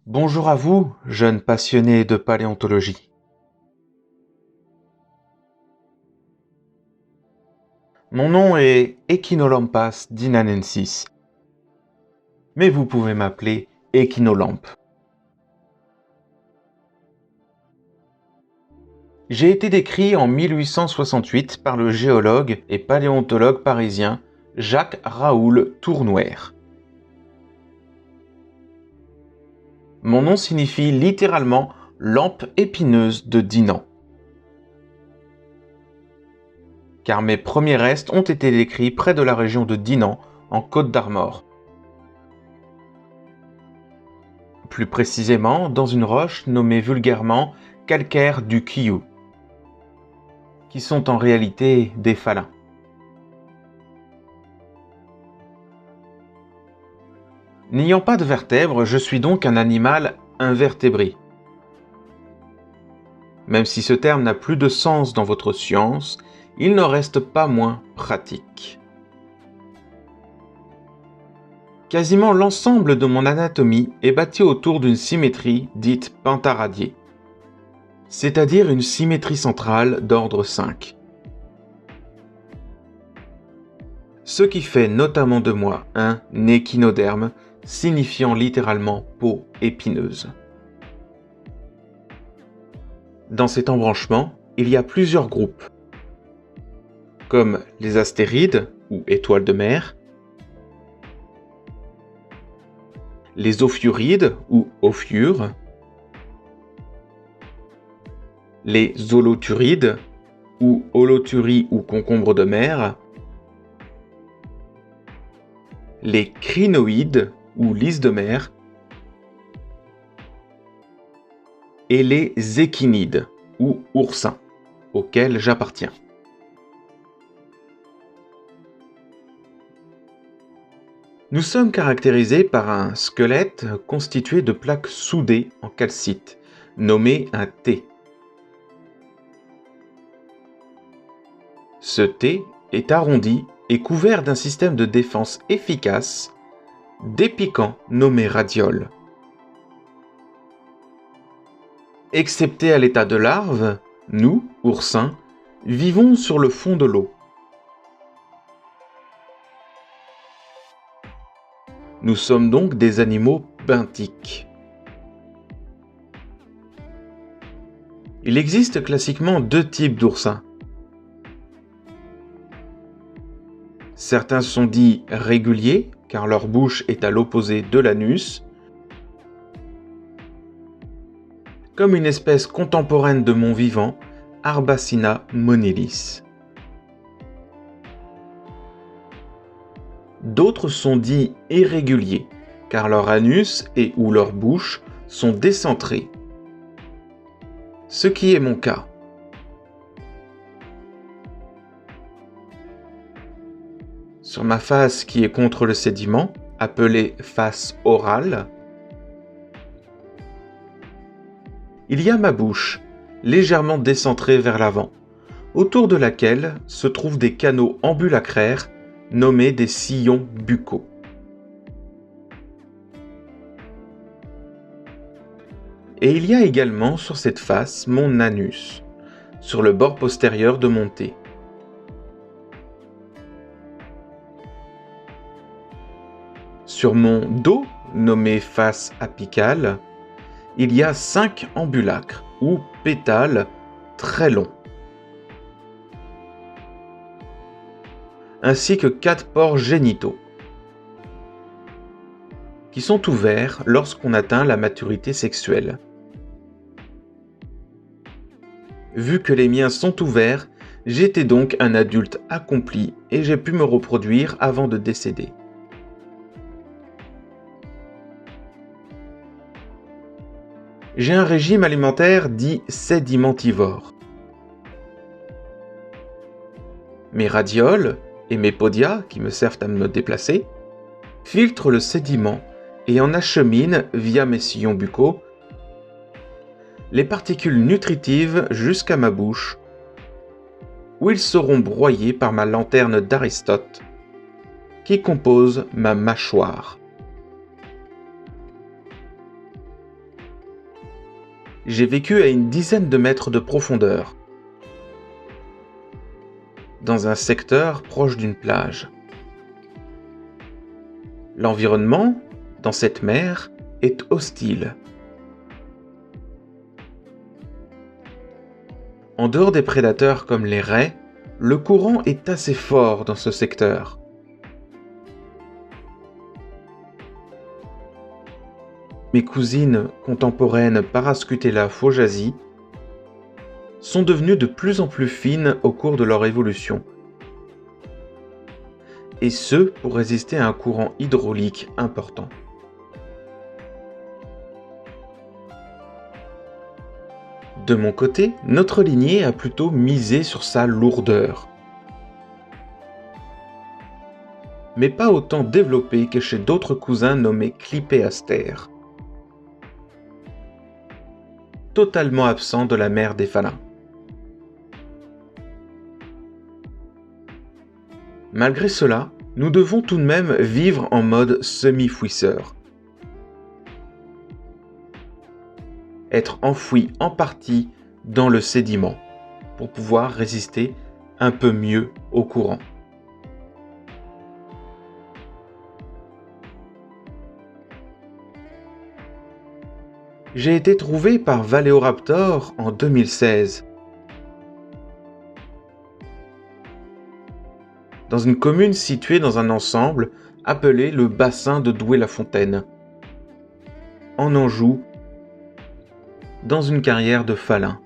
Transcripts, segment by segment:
Bonjour à vous, jeunes passionnés de paléontologie. Mon nom est Echinolampas dinanensis, mais vous pouvez m'appeler Echinolampe. J'ai été décrit en 1868 par le géologue et paléontologue parisien Jacques-Raoul Tournouer. Mon nom signifie littéralement lampe épineuse de Dinan, car mes premiers restes ont été décrits près de la région de Dinan, en Côte d'Armor. Plus précisément dans une roche nommée vulgairement calcaire du Kiyou, qui sont en réalité des faluns. N'ayant pas de vertèbres, je suis donc un animal invertébré. Même si ce terme n'a plus de sens dans votre science, il n'en reste pas moins pratique. Quasiment l'ensemble de mon anatomie est bâti autour d'une symétrie dite pentaradiée, c'est-à-dire une symétrie centrale d'ordre 5. Ce qui fait notamment de moi un échinoderme, signifiant littéralement peau épineuse. Dans cet embranchement, il y a plusieurs groupes, comme les astérides ou étoiles de mer, les ophiurides ou ophiures, les holoturides ou holoturies ou concombres de mer, les crinoïdes ou lys de mer, et les échinides ou oursins, auxquels j'appartiens. Nous sommes caractérisés par un squelette constitué de plaques soudées en calcite, nommé un T. Ce T est arrondi et couvert d'un système de défense efficace, des piquants nommés radioles. Excepté à l'état de larve, nous, oursins, vivons sur le fond de l'eau. Nous sommes donc des animaux benthiques. Il existe classiquement deux types d'oursins. Certains sont dits réguliers, car leur bouche est à l'opposé de l'anus, comme une espèce contemporaine de mon vivant, Arbacina monilis. D'autres sont dits irréguliers, car leur anus et ou leur bouche sont décentrés, ce qui est mon cas. Sur ma face qui est contre le sédiment, appelée face orale, il y a ma bouche, légèrement décentrée vers l'avant, autour de laquelle se trouvent des canaux ambulacraires nommés des sillons buccaux. Et il y a également sur cette face mon anus, sur le bord postérieur de mon T. Sur mon dos, nommé face apicale, il y a 5 ambulacres ou pétales très longs, ainsi que 4 pores génitaux, qui sont ouverts lorsqu'on atteint la maturité sexuelle. Vu que les miens sont ouverts, j'étais donc un adulte accompli et j'ai pu me reproduire avant de décéder. J'ai un régime alimentaire dit sédimentivore. Mes radioles et mes podia, qui me servent à me déplacer, filtrent le sédiment et en acheminent, via mes sillons buccaux, les particules nutritives jusqu'à ma bouche, où ils seront broyés par ma lanterne d'Aristote, qui compose ma mâchoire. j'ai vécu à une dizaine de mètres de profondeur, dans un secteur proche d'une plage. L'environnement, dans cette mer, est hostile. En dehors des prédateurs comme les raies, le courant est assez fort dans ce secteur. Mes cousines contemporaines Parascutella faujazi sont devenues de plus en plus fines au cours de leur évolution, et ce pour résister à un courant hydraulique important. De mon côté, notre lignée a plutôt misé sur sa lourdeur, mais pas autant développée que chez d'autres cousins nommés Clipéastères, totalement absents de la mer des Faluns. Malgré cela, nous devons tout de même vivre en mode semi-fouisseur. Être enfoui en partie dans le sédiment pour pouvoir résister un peu mieux au courant. J'ai été trouvé par Valéoraptor en 2016. Dans une commune située dans un ensemble appelé le bassin de Douai-la-Fontaine, en Anjou, dans une carrière de Faluns.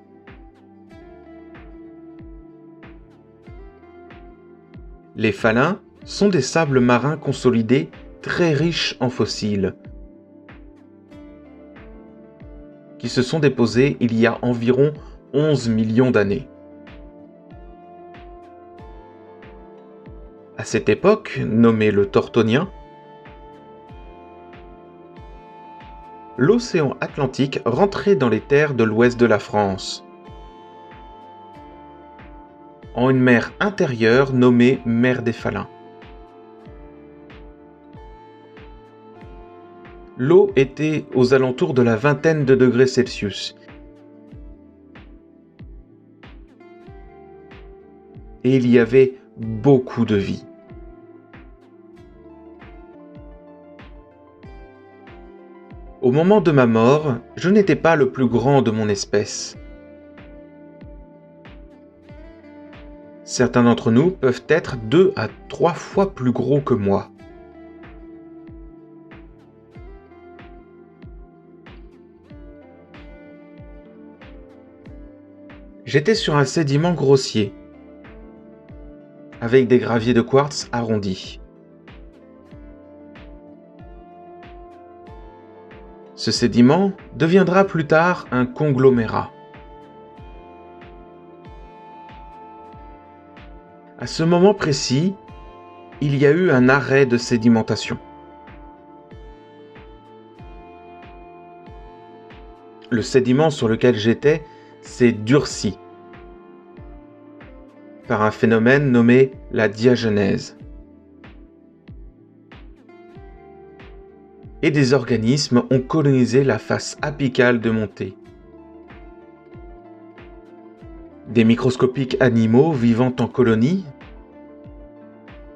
Les Faluns sont des sables marins consolidés très riches en fossiles, qui se sont déposés il y a environ 11 millions d'années. À cette époque, nommée le Tortonien, l'océan Atlantique rentrait dans les terres de l'ouest de la France, en une mer intérieure nommée mer des Faluns. L'eau était aux alentours de la vingtaine de degrés Celsius. Et il y avait beaucoup de vie. Au moment de ma mort, je n'étais pas le plus grand de mon espèce. Certains d'entre nous peuvent être 2 à 3 fois plus gros que moi. J'étais sur un sédiment grossier, avec des graviers de quartz arrondis. Ce sédiment deviendra plus tard un conglomérat. À ce moment précis, il y a eu un arrêt de sédimentation. Le sédiment sur lequel j'étais s'est durci par un phénomène nommé la diagenèse. Et des organismes ont colonisé la face apicale de mon thé. Des microscopiques animaux vivant en colonie,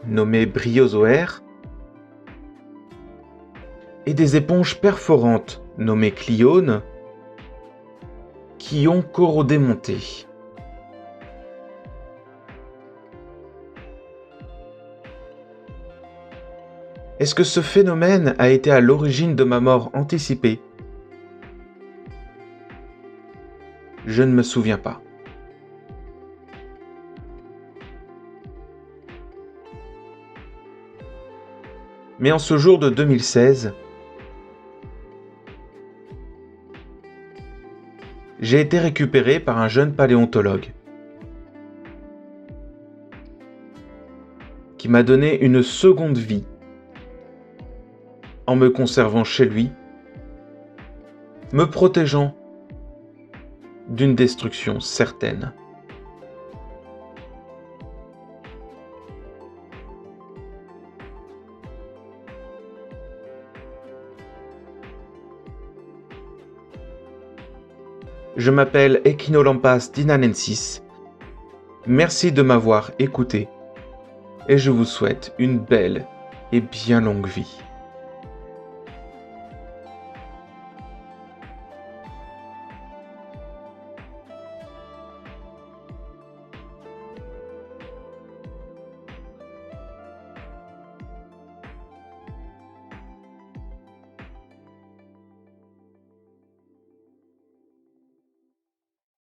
nommés bryozoaires, et des éponges perforantes, nommées cliones, qui ont corrodé mon thé. Est-ce que ce phénomène a été à l'origine de ma mort anticipée? Je ne me souviens pas. Mais en ce jour de 2016, j'ai été récupéré par un jeune paléontologue qui m'a donné une seconde vie en me conservant chez lui, me protégeant d'une destruction certaine. Je m'appelle Echinolampas dinanensis. Merci de m'avoir écouté et je vous souhaite une belle et bien longue vie.